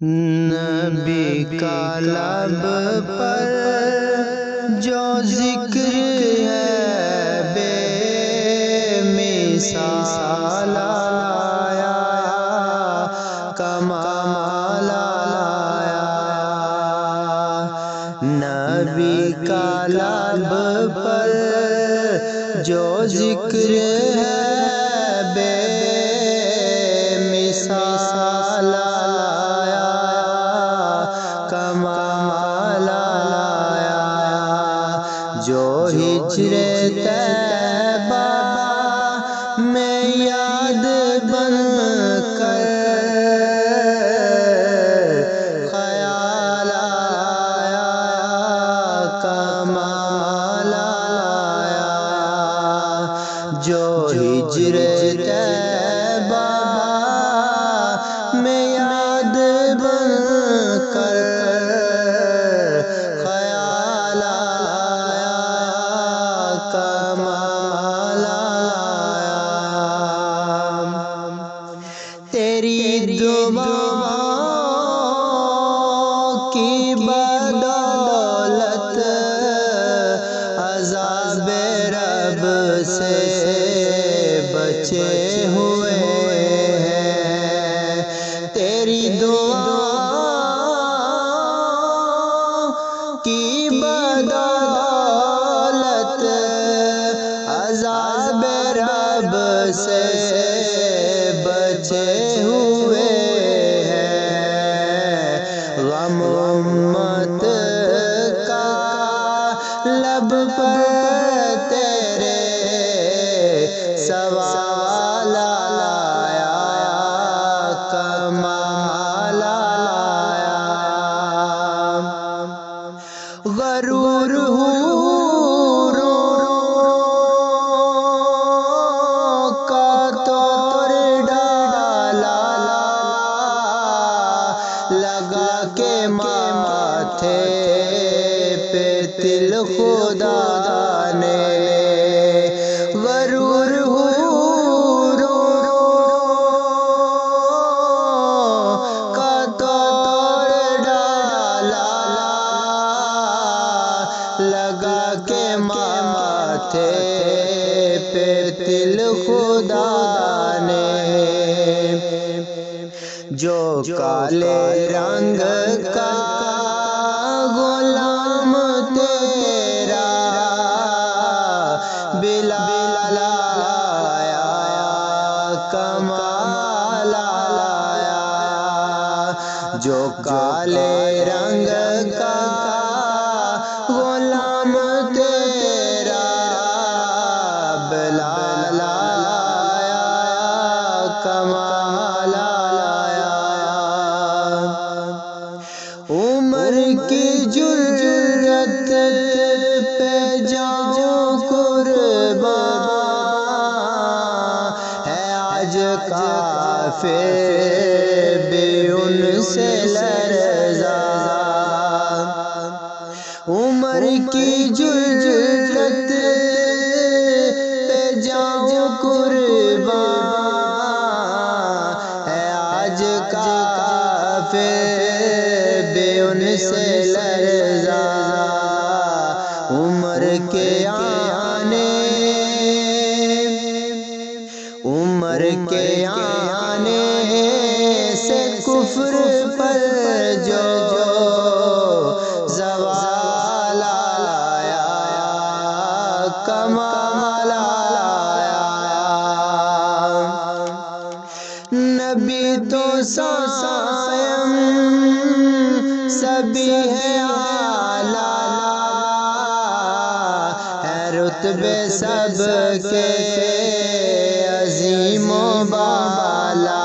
نبی کا لب پر جو ذکر ہے بے مثال آیا، کمال آیا۔ نبی کا لب پر جو ذکر ہے بے مثال آیا، کمال آیا۔ جو ہجر طیبہ میں یاد بن کر خیال آیا، کمال آیا۔ جو ہجر طیبہ میں یاد بن کر خیال آیا، کمال آیا۔ تیری دعاؤں کی بدولت عذاب رب سے بچے ہوئے ہیں۔ تیری دعاؤں کی بدولت عذاب رب سے بچے ہوئے ہیں۔ غم امت کا لب پر تیرے سوال آیا، کمال آیا۔ غرور کا توڑ ڈالا، لگا کے ماتھے پہ تل خدا نے۔ غرور کا توڑ ڈالا، لگا کے ماتھے پہ تل خدا نے۔ جو کالے رنگ کا غلام تیرا بلال آیا، کمال آیا۔ جو کالے رنگ کا غلام تیرا بلال آیا، کمال آیا۔ عمر کی جرت پہ جاؤں قربان، ہے آج کافر بھی ان سے لرزا۔ عمر کی جرت پہ جاؤں قربان، ہے آج کافر بھی ان سے لرزا۔ عمر کے آنے سے کفر پر جو زوال آیا، کمال آیا۔ نبی تو سائم سبھی ہے اعلیٰ، ہے رتبے سب کے عظیم و بالا۔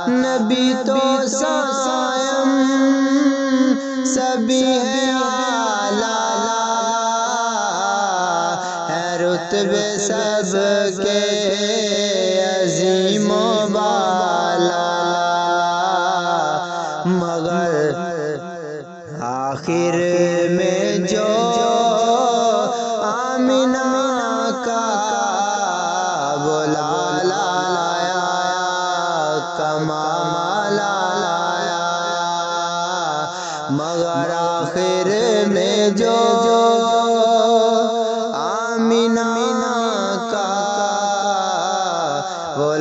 نبی تو سائم سبھی ہے اعلیٰ، ہے رتبے سب کے عظیم و بالا۔ مگر آخر میں جو آمینہ کا بلالا لایا، کمال آیا۔ آخر میں جو آمینہ کا وہ